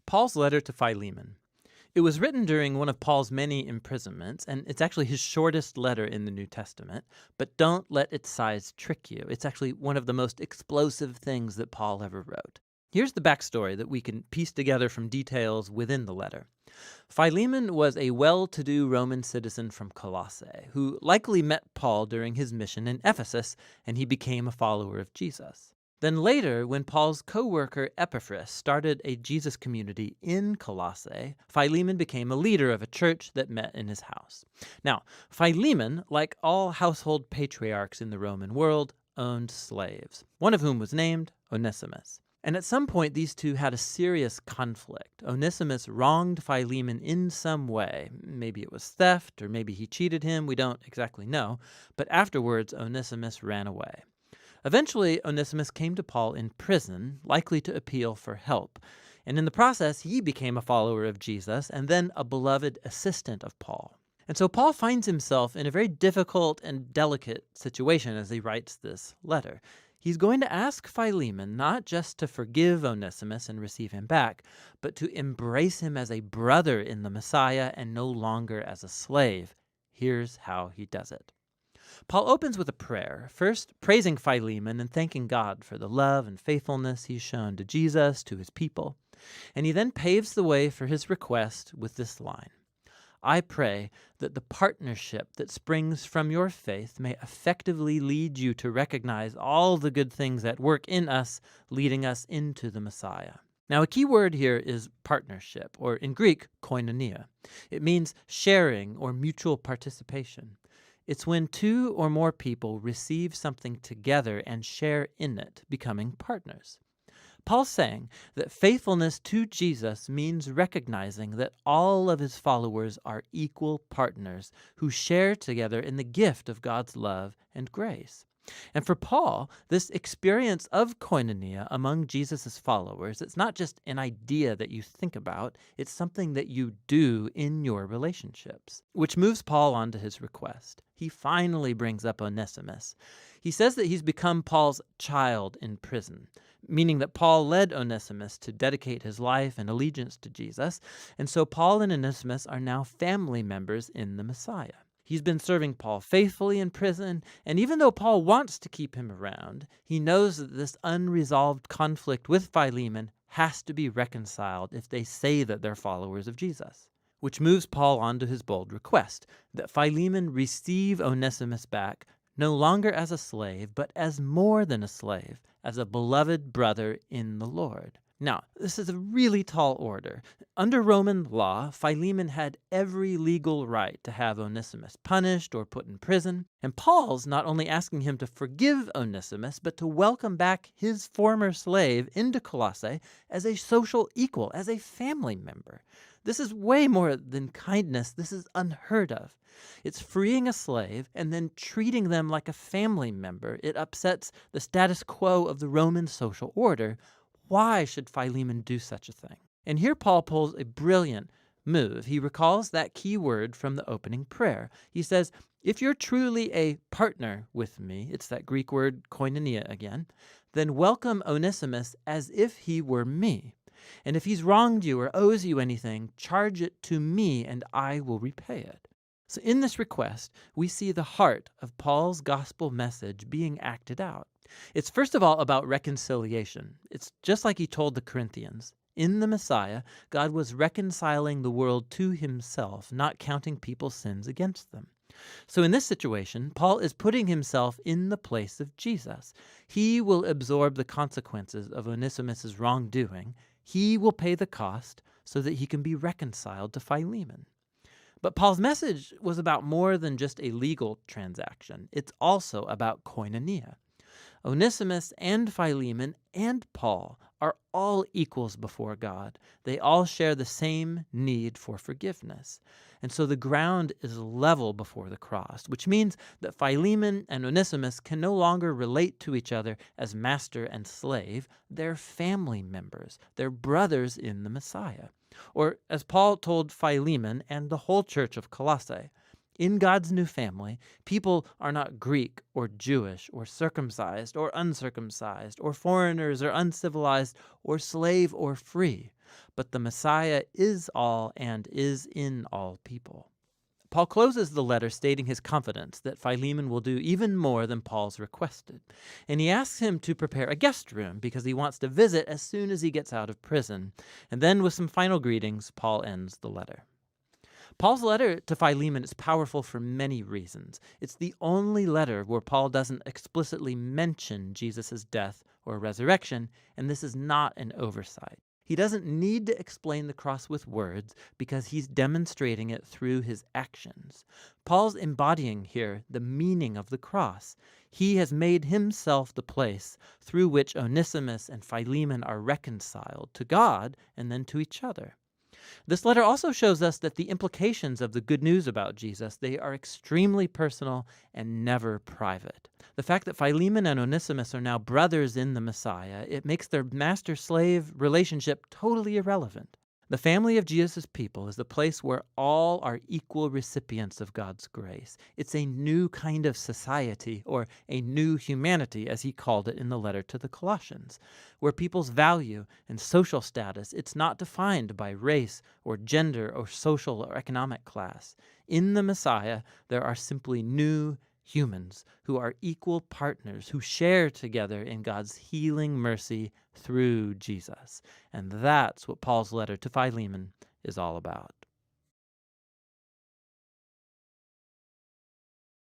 Paul's letter to Philemon. It was written during one of Paul's many imprisonments, and it's actually his shortest letter in the New Testament. But don't let its size trick you. It's actually one of the most explosive things that Paul ever wrote. Here's the backstory that we can piece together from details within the letter. Philemon was a well-to-do Roman citizen from Colossae who likely met Paul during his mission in Ephesus, and he became a follower of Jesus. Then later, when Paul's co-worker Epaphras started a Jesus community in Colossae, Philemon became a leader of a church that met in his house. Now, Philemon, like all household patriarchs in the Roman world, owned slaves, one of whom was named Onesimus. And at some point, these two had a serious conflict. Onesimus wronged Philemon in some way. Maybe it was theft, or maybe he cheated him. We don't exactly know. But afterwards, Onesimus ran away. Eventually, Onesimus came to Paul in prison, likely to appeal for help. And in the process, he became a follower of Jesus and then a beloved assistant of Paul. And so Paul finds himself in a very difficult and delicate situation as he writes this letter. He's going to ask Philemon not just to forgive Onesimus and receive him back, but to embrace him as a brother in the Messiah and no longer as a slave. Here's how he does it. Paul opens with a prayer, first praising Philemon and thanking God for the love and faithfulness he's shown to Jesus, to his people. And he then paves the way for his request with this line: I pray that the partnership that springs from your faith may effectively lead you to recognize all the good things at work in us, leading us into the Messiah. Now, a key word here is partnership, or in Greek, koinonia. It means sharing or mutual participation. It's when two or more people receive something together and share in it, becoming partners. Paul's saying that faithfulness to Jesus means recognizing that all of his followers are equal partners who share together in the gift of God's love and grace. And for Paul, this experience of koinonia among Jesus' followers, it's not just an idea that you think about, it's something that you do in your relationships. Which moves Paul on to his request. He finally brings up Onesimus. He says that he's become Paul's child in prison, meaning that Paul led Onesimus to dedicate his life and allegiance to Jesus, and so Paul and Onesimus are now family members in the Messiah. He's been serving Paul faithfully in prison, and even though Paul wants to keep him around, he knows that this unresolved conflict with Philemon has to be reconciled if they say that they're followers of Jesus. Which moves Paul on to his bold request, that Philemon receive Onesimus back, no longer as a slave, but as more than a slave, as a beloved brother in the Lord. Now, this is a really tall order. Under Roman law, Philemon had every legal right to have Onesimus punished or put in prison, and Paul's not only asking him to forgive Onesimus, but to welcome back his former slave into Colossae as a social equal, as a family member. This is way more than kindness. This is unheard of. It's freeing a slave and then treating them like a family member. It upsets the status quo of the Roman social order. Why should Philemon do such a thing? And here Paul pulls a brilliant move. He recalls that key word from the opening prayer. He says, if you're truly a partner with me, it's that Greek word koinonia again, then welcome Onesimus as if he were me. And if he's wronged you or owes you anything, charge it to me and I will repay it. So in this request, we see the heart of Paul's gospel message being acted out. It's first of all about reconciliation. It's just like he told the Corinthians. In the Messiah, God was reconciling the world to himself, not counting people's sins against them. So in this situation, Paul is putting himself in the place of Jesus. He will absorb the consequences of Onesimus' wrongdoing. He will pay the cost so that he can be reconciled to Philemon. But Paul's message was about more than just a legal transaction. It's also about koinonia. Onesimus and Philemon and Paul are all equals before God. They all share the same need for forgiveness. And so the ground is level before the cross, which means that Philemon and Onesimus can no longer relate to each other as master and slave. They're family members. They're brothers in the Messiah. Or as Paul told Philemon and the whole church of Colossae, in God's new family, people are not Greek or Jewish or circumcised or uncircumcised or foreigners or uncivilized or slave or free. but the Messiah is all and is in all people. Paul closes the letter stating his confidence that Philemon will do even more than Paul's requested, and he asks him to prepare a guest room because he wants to visit as soon as he gets out of prison. And then with some final greetings, Paul ends the letter. Paul's letter to Philemon is powerful for many reasons. It's the only letter where Paul doesn't explicitly mention Jesus' death or resurrection, and this is not an oversight. He doesn't need to explain the cross with words because he's demonstrating it through his actions. Paul's embodying here the meaning of the cross. He has made himself the place through which Onesimus and Philemon are reconciled to God and then to each other. This letter also shows us that the implications of the good news about Jesus, they are extremely personal and never private. The fact that Philemon and Onesimus are now brothers in the Messiah, it makes their master-slave relationship totally irrelevant. The family of Jesus' people is the place where all are equal recipients of God's grace. It's a new kind of society, or a new humanity, as he called it in the letter to the Colossians, where people's value and social status, it's not defined by race or gender or social or economic class. In the Messiah, there are simply new humans who are equal partners, who share together in God's healing mercy through Jesus. And that's what Paul's letter to Philemon is all about.